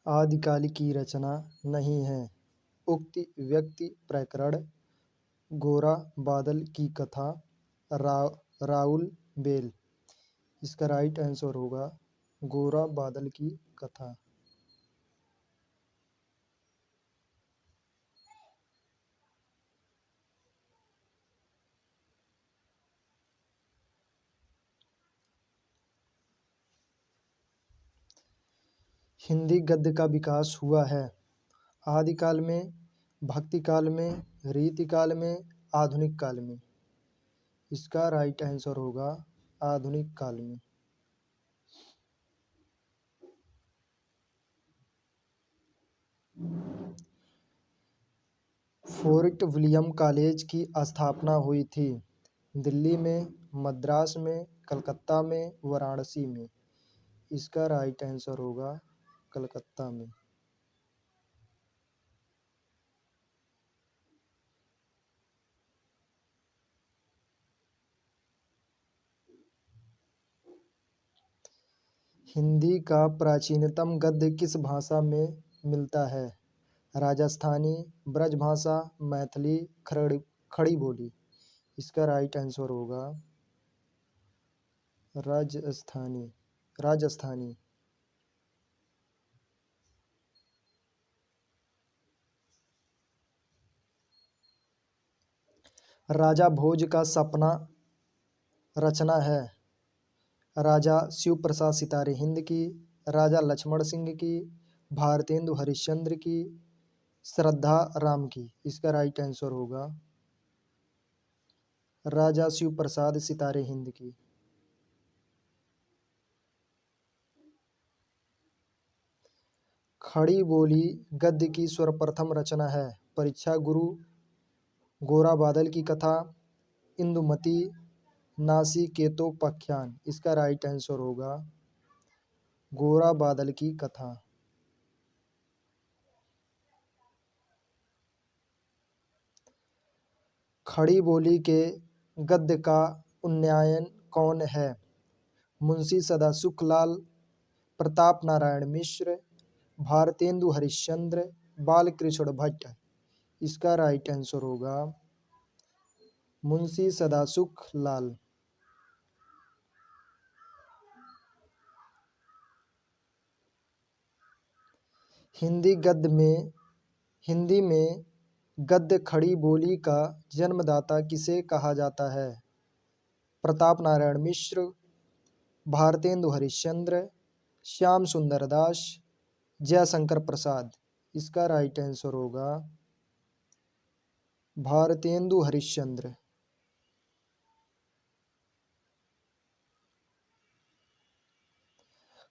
आदिकाल की रचना नहीं है। उक्त व्यक्ति प्रकरण गोरा बादल की कथा राउल बेल। इसका राइट आंसर होगा गोरा बादल की कथा। हिंदी गद्य का विकास हुआ है आदिकाल में, भक्ति काल में, रीति काल में, आधुनिक काल में। इसका राइट आंसर होगा आधुनिक काल में। फोर्ट विलियम कॉलेज की स्थापना हुई थी दिल्ली में, मद्रास में, कलकत्ता में, वाराणसी में। इसका राइट आंसर होगा कलकत्ता में। हिंदी का प्राचीनतम गद्य किस भाषा में मिलता है? राजस्थानी, ब्रजभाषा, मैथिली, खड़ी बोली। इसका राइट आंसर होगा राजस्थानी। राजा भोज का सपना रचना है राजा शिव प्रसाद सितारे हिंद की, राजा लक्ष्मण सिंह की, भारतेंदु हरिश्चंद्र की, श्रद्धा राम की। इसका राइट आंसर होगा राजा शिव प्रसाद सितारे हिंद की। खड़ी बोली गद्य की सर्वप्रथम रचना है परीक्षा गुरु, गोरा बादल की कथा, इंदुमती, नासिकेतोपाख्यान। इसका राइट आंसर होगा गोरा बादल की कथा। खड़ी बोली के गद्य का उन्नयन कौन है? मुंशी सदासुखलाल, प्रताप नारायण मिश्र, भारतेंदु हरिश्चंद्र, बालकृष्ण भट्ट। इसका राइट आंसर होगा मुंशी सदासुखलाल। हिंदी में गद्य खड़ी बोली का जन्मदाता किसे कहा जाता है? प्रताप नारायण मिश्र, भारतेंदु हरिश्चंद्र, श्याम सुंदर दास, जयशंकर प्रसाद। इसका राइट आंसर होगा भारतेंदु हरिश्चंद्र।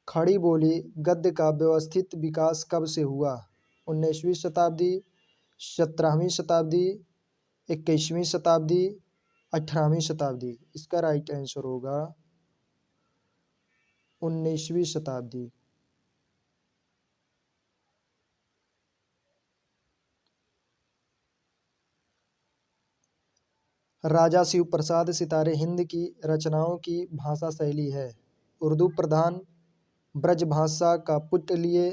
खड़ी बोली गद्य का व्यवस्थित विकास कब से हुआ? 19वीं शताब्दी, 17वीं शताब्दी, 21वीं शताब्दी, 18वीं शताब्दी। इसका राइट आंसर होगा 19वीं शताब्दी। राजा शिव प्रसाद सितारे हिंद की रचनाओं की भाषा शैली है उर्दू प्रधान, ब्रजभाषा का पुट लिए,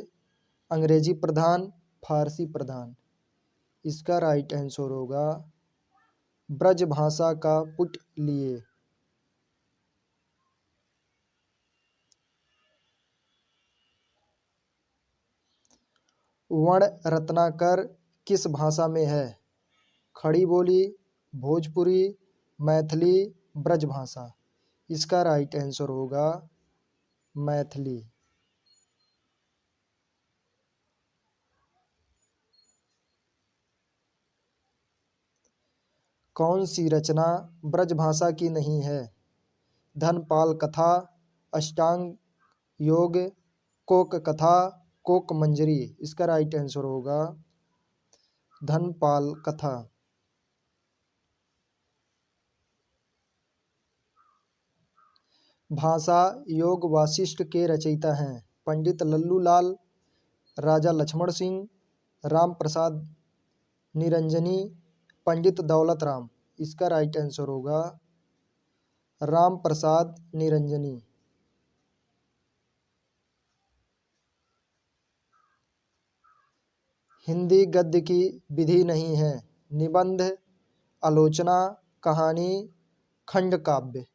अंग्रेजी प्रधान, फारसी प्रधान। इसका राइट आंसर होगा ब्रजभाषा का पुट लिए। वर्ण रत्नाकर किस भाषा में है? खड़ी बोली, भोजपुरी, मैथिली, ब्रजभाषा। इसका राइट आंसर होगा मैथिली। कौन सी रचना ब्रजभाषा की नहीं है? धनपाल कथा, अष्टांग योग, कोक कथा, कोक मंजरी। इसका राइट आंसर होगा धनपाल कथा। भाषा योग वासिष्ठ के रचयिता हैं पंडित लल्लू लाल, राजा लक्ष्मण सिंह, राम प्रसाद निरंजनी, पंडित दौलत राम। इसका राइट आंसर होगा राम प्रसाद निरंजनी। हिंदी गद्य की विधि नहीं है। निबंध, आलोचना, कहानी, खंड काव्य।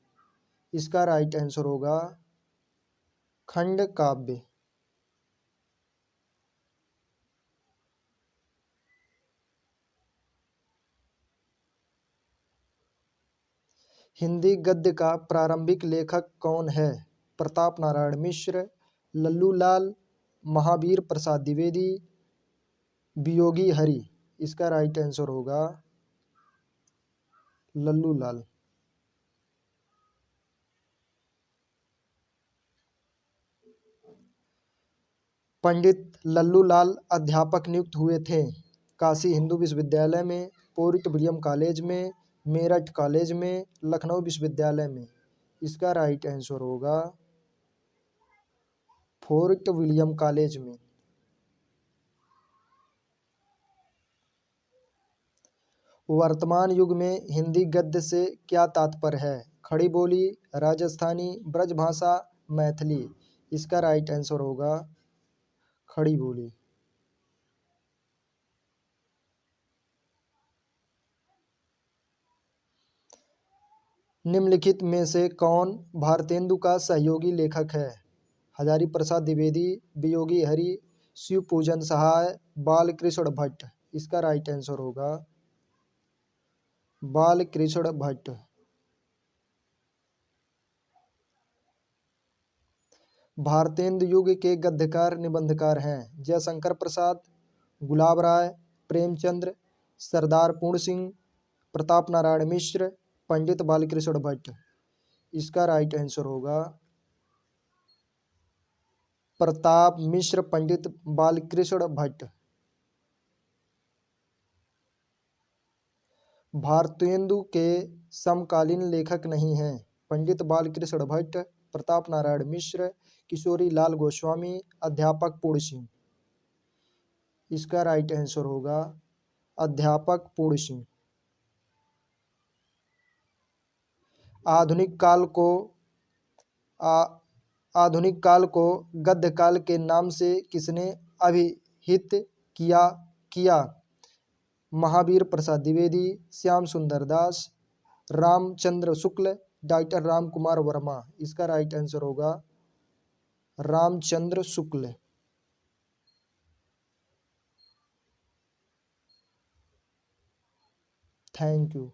इसका राइट आंसर होगा खंड काव्य। हिंदी गद्य का प्रारंभिक लेखक कौन है? प्रताप नारायण मिश्र, लल्लू लाल, महावीर प्रसाद द्विवेदी, वियोगी हरि। इसका राइट आंसर होगा लल्लू लाल। पंडित लल्लू लाल अध्यापक नियुक्त हुए थे? काशी हिंदू विश्वविद्यालय में, पोर्ट विलियम कॉलेज में, मेरठ कॉलेज में, लखनऊ विश्वविद्यालय में। इसका राइट आंसर होगा फोर्ट विलियम कॉलेज में। वर्तमान युग में हिंदी गद्य से क्या तात्पर्य है? खड़ी बोली, राजस्थानी, ब्रजभाषा, मैथिली। इसका राइट आंसर होगा खड़ी बोली। निम्नलिखित में से कौन भारतेंदु का सहयोगी लेखक है? हजारी प्रसाद द्विवेदी, वियोगी हरि, शिव पूजन सहाय, बालकृष्ण भट्ट। इसका राइट आंसर होगा बालकृष्ण भट्ट। भारतेंदु युग के गद्यकार निबंधकार हैं? जयशंकर प्रसाद, गुलाब राय, प्रेमचंद्र, सरदार पूर्ण सिंह, प्रताप नारायण मिश्र, पंडित बालकृष्ण भट्ट। इसका राइट आंसर होगा प्रताप मिश्र, पंडित बालकृष्ण भट्ट। भारतेंदु के समकालीन लेखक नहीं हैं? पंडित बालकृष्ण भट्ट, प्रताप नारायण मिश्र, किशोरी लाल गोस्वामी, अध्यापक पूर्ण सिंह। इसका राइट आंसर होगा अध्यापक पूर्ण सिंह। आधुनिक काल को गद्य काल के नाम से किसने अभिहित किया? महावीर प्रसाद द्विवेदी, श्याम सुंदर दास, रामचंद्र शुक्ल, डॉक्टर राम कुमार वर्मा। इसका राइट आंसर होगा रामचंद्र शुक्ल। Thank you.